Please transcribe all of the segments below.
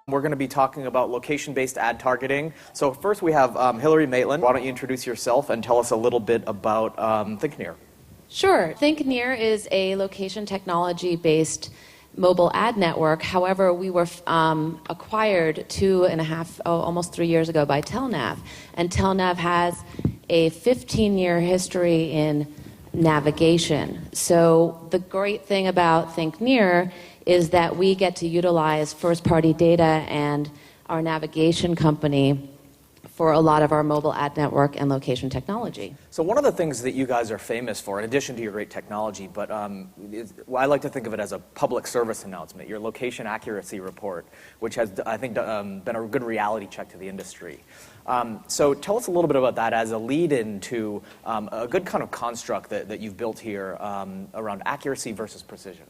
We're going to be talking about location-based ad targeting. So first we have Hillary Maitland. Why don't you introduce yourself and tell us a little bit about ThinkNear? Sure. ThinkNear is a location technology-based mobile ad network. However, we were acquired 2.5, almost 3 years ago by Telnav. And Telnav has a 15-year history in navigation. So the great thing about ThinkNear is that we get to utilize first-party data and our navigation company for a lot of our mobile ad network and location technology. So one of the things that you guys are famous for, in addition to your great technology, but I like to think of it as a public service announcement, your location accuracy report, which has, I think, been a good reality check to the industry. So tell us a little bit about that as a lead-in to a good kind of construct that you've built here around accuracy versus precision.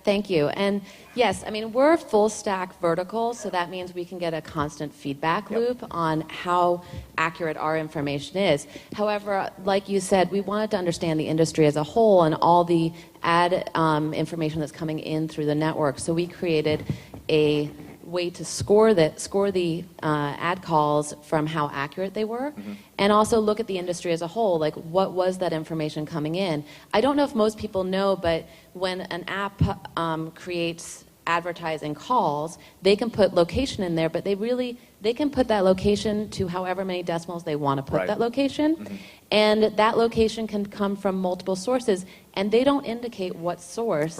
Thank you. And yes, I mean, we're full stack vertical, so that means we can get a constant feedback loop on how accurate our information is. However, like you said, we wanted to understand the industry as a whole and all the ad information that's coming in through the network. So we created a way to score the ad calls from how accurate they were, and also look at the industry as a whole, like what was that information coming in. I don't know if most people know, but when an app creates advertising calls, they can put location in there, but they can put that location to however many decimals they want to put that location, and that location can come from multiple sources, and they don't indicate what source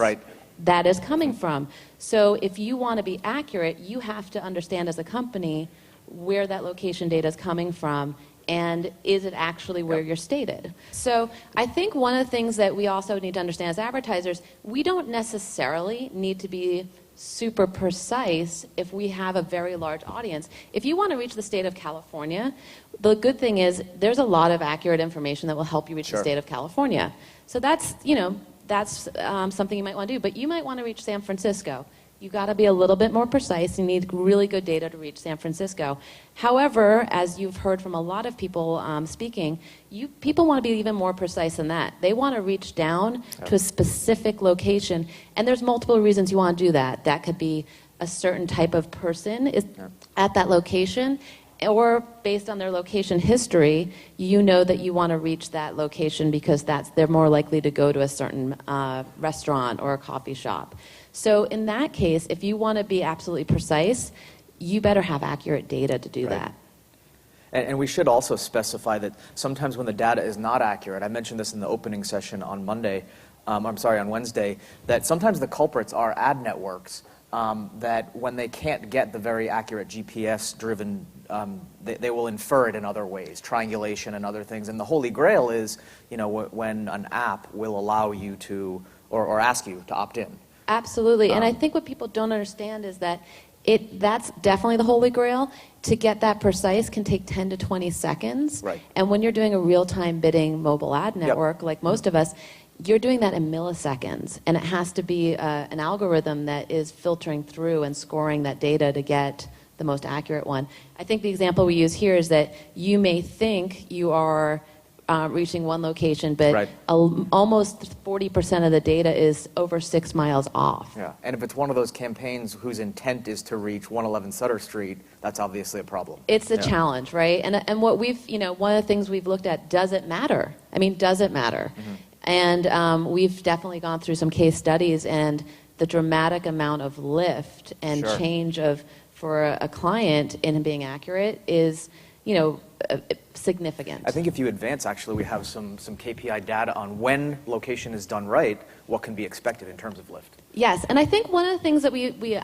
that is coming from. So if you want to be accurate, you have to understand as a company where that location data is coming from and is it actually where you're stated. So I think one of the things that we also need to understand as advertisers, we don't necessarily need to be super precise if we have a very large audience. If you want to reach the state of California, the good thing is there's a lot of accurate information that will help you reach the state of California. So that's, that's something you might want to do. But you might want to reach San Francisco. You got to be a little bit more precise. You need really good data to reach San Francisco. However, as you've heard from a lot of people speaking, people want to be even more precise than that. They want to reach down to a specific location. And there's multiple reasons you want to do that. That could be a certain type of person is at that location, or based on their location history, you know that you want to reach that location because they're more likely to go to a certain restaurant or a coffee shop. So in that case, if you want to be absolutely precise, you better have accurate data to do that. And we should also specify that sometimes when the data is not accurate, I mentioned this in the opening session on on Wednesday, that sometimes the culprits are ad networks that when they can't get the very accurate GPS-driven, they will infer it in other ways, triangulation and other things. And the holy grail is, when an app will allow you to, or ask you to opt in. Absolutely. And I think what people don't understand is that that's definitely the holy grail. To get that precise can take 10 to 20 seconds. And when you're doing a real-time bidding mobile ad network, like most of us, you're doing that in milliseconds, and it has to be an algorithm that is filtering through and scoring that data to get the most accurate one. I think the example we use here is that you may think you are reaching one location, but almost 40% of the data is over 6 miles off. And if it's one of those campaigns whose intent is to reach 111 Sutter Street, that's obviously a problem. It's a challenge, right? And what we've, one of the things we've looked at, does it matter? I mean, does it matter? And we've definitely gone through some case studies, and the dramatic amount of lift and change for a client in being accurate is, significant. I think if you advance, actually, we have some KPI data on when location is done right, what can be expected in terms of lift. Yes, and I think one of the things that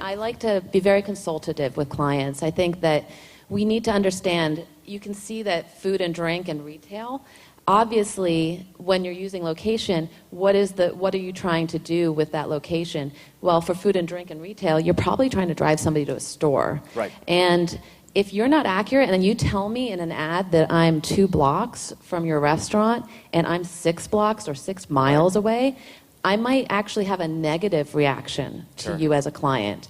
I like to be very consultative with clients. I think that we need to understand, you can see that food and drink and retail, obviously, when you're using location, what are you trying to do with that location? Well, for food and drink and retail, you're probably trying to drive somebody to a store. And if you're not accurate, and then you tell me in an ad that I'm 2 blocks from your restaurant and I'm 6 blocks or 6 miles away, I might actually have a negative reaction to you as a client.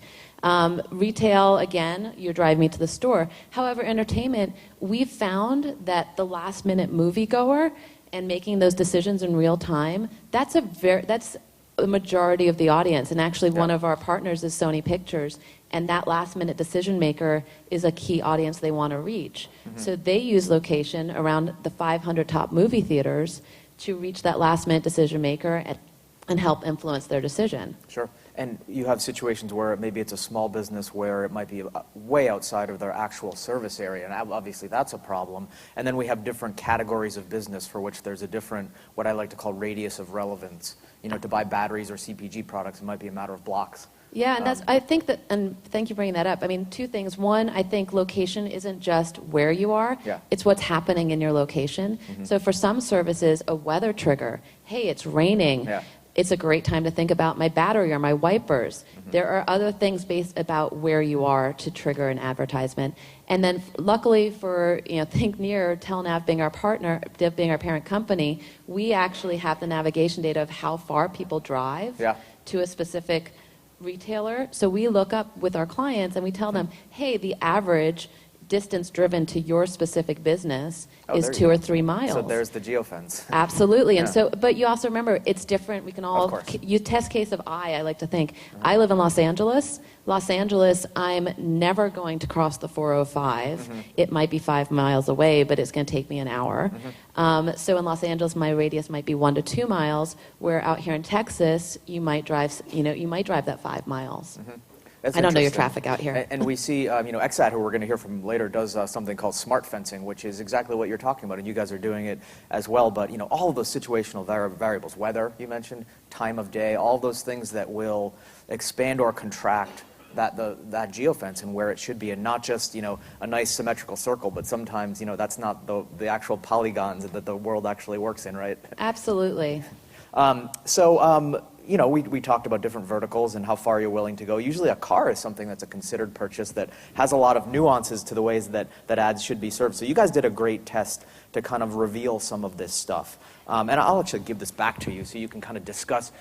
Retail, again, you drive me to the store. However, entertainment, we've found that the last-minute moviegoer and making those decisions in real time, that's the majority of the audience. And actually, one of our partners is Sony Pictures, and that last-minute decision maker is a key audience they want to reach. So they use location around the 500 top movie theaters to reach that last-minute decision maker and help influence their decision. Sure. And you have situations where maybe it's a small business where it might be way outside of their actual service area, and obviously that's a problem. And then we have different categories of business for which there's a different, what I like to call radius of relevance. You know, to buy batteries or CPG products, it might be a matter of blocks. Yeah, and I think that, and thank you for bringing that up. I mean, two things. One, I think location isn't just where you are, it's what's happening in your location. So for some services, a weather trigger, hey, it's raining. It's a great time to think about my battery or my wipers. There are other things based about where you are to trigger an advertisement. And then luckily for ThinkNear, Telnav being our partner, being our parent company, we actually have the navigation data of how far people drive to a specific retailer. So we look up with our clients and we tell them, hey, the average distance driven to your specific business is 2 or 3 miles. So there's the geofence. Absolutely. And so, but you also remember, it's different. We can all, you test case of I like to think. I live in Los Angeles. Los Angeles, I'm never going to cross the 405. It might be 5 miles away, but it's going to take me an hour. So in Los Angeles, my radius might be 1 to 2 miles, where out here in Texas, you might drive, you might drive that 5 miles. That's I don't know your traffic out here. And we see, XAT, who we're going to hear from later, does something called smart fencing, which is exactly what you're talking about, and you guys are doing it as well. But all of those situational variables, weather, you mentioned, time of day, all those things that will expand or contract that geofence and where it should be, and not just a nice symmetrical circle, but sometimes that's not the actual polygons that the world actually works in, right? Absolutely. We talked about different verticals and how far you're willing to go. Usually a car is something that's a considered purchase that has a lot of nuances to the ways that ads should be served. So you guys did a great test to kind of reveal some of this stuff. And I'll actually give this back to you so you can kind of discuss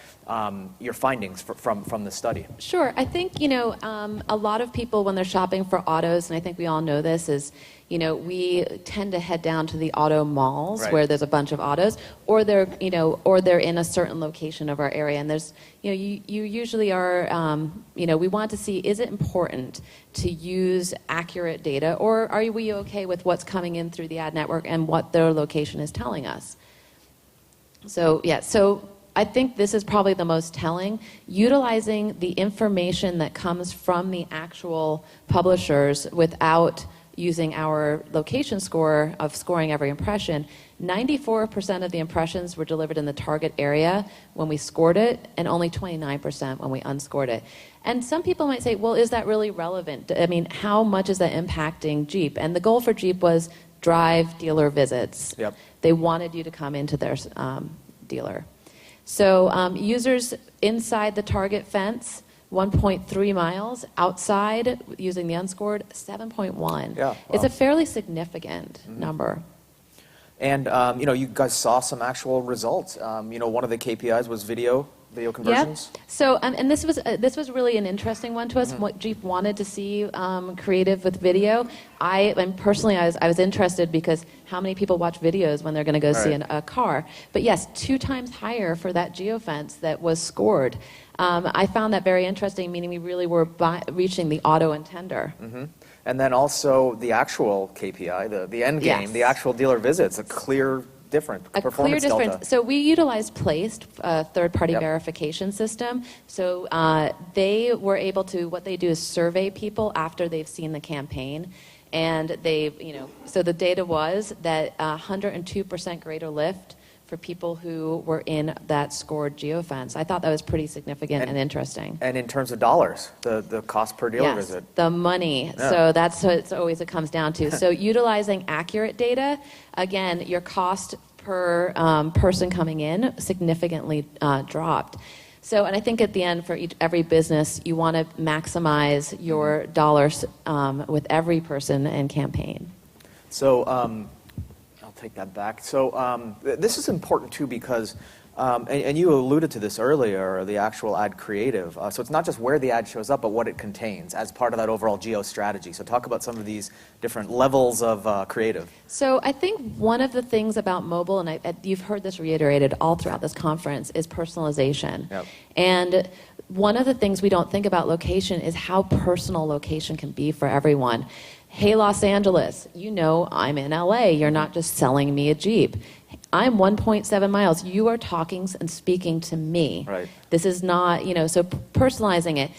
your findings from the study. Sure. I think, a lot of people when they're shopping for autos, and I think we all know this, is we tend to head down to the auto malls where there's a bunch of autos, or they're in a certain location of our area. And there's, you usually are, we want to see, is it important to use accurate data, or are we okay with what's coming in through the ad network and what their location is telling us? So I think this is probably the most telling. Utilizing the information that comes from the actual publishers without using our location score of scoring every impression, 94% of the impressions were delivered in the target area when we scored it, and only 29% when we unscored it. And some people might say, well, is that really relevant? I mean, how much is that impacting Jeep? And the goal for Jeep was drive dealer visits. They wanted you to come into their dealer. So users inside the target fence, 1.3 miles. Outside, using the unscored, 7.1. It's a fairly significant number. And you guys saw some actual results. One of the KPIs was video conversions. So and this was really an interesting one to us. What Jeep wanted to see creative with video. I was interested because how many people watch videos when they're going to go see a car? But yes, 2 times higher for that geofence that was scored. I found that very interesting, meaning we really were reaching the auto intender. And then also the actual KPI, the end game, the actual dealer visits, a clear difference, performance delta. So we utilized Placed, a third-party verification system. So they were able to, what they do is survey people after they've seen the campaign. And so the data was that 102% greater lift for people who were in that scored geofence. I thought that was pretty significant and interesting. And in terms of dollars, the cost per dealer visit. The money. So that's what it comes down to. So utilizing accurate data, again, your cost per person coming in significantly dropped. So, and I think at the end for every business, you want to maximize your dollars with every person and campaign. So, take that back. So this is important too because And you alluded to this earlier, the actual ad creative. So it's not just where the ad shows up, but what it contains as part of that overall geo strategy. So talk about some of these different levels of creative. So I think one of the things about mobile, and you've heard this reiterated all throughout this conference, is personalization. Yep. And one of the things we don't think about location is how personal location can be for everyone. Hey, Los Angeles, you know I'm in LA. You're not just selling me a Jeep. I'm 1.7 miles. You are talking and speaking to me. Right. This is not, so personalizing it,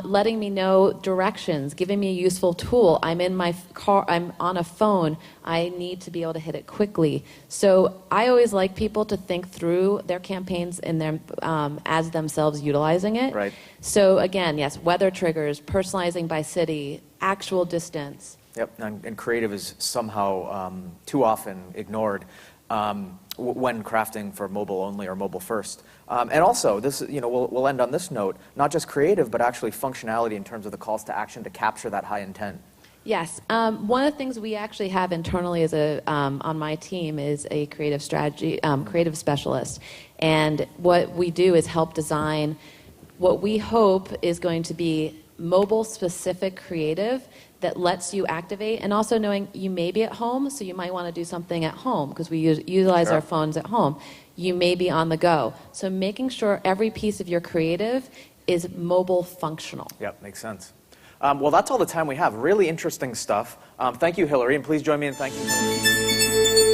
letting me know directions, giving me a useful tool. I'm in my car, I'm on a phone. I need to be able to hit it quickly. So I always like people to think through their campaigns and their as themselves utilizing it. Right. So again, yes, weather triggers, personalizing by city, actual distance. Yep, and creative is somehow too often ignored when crafting for mobile only or mobile first. And also, this, we'll end on this note, not just creative, but actually functionality in terms of the calls to action to capture that high intent. Yes. One of the things we actually have internally on my team is a creative strategy, creative specialist. And what we do is help design what we hope is going to be mobile-specific creative that lets you activate, and also knowing you may be at home, so you might want to do something at home, because we utilize Sure. our phones at home. You may be on the go. So making sure every piece of your creative is mobile functional. Yep, makes sense. Well, that's all the time we have. Really interesting stuff. Thank you, Hillary, and please join me in thanking Hillary.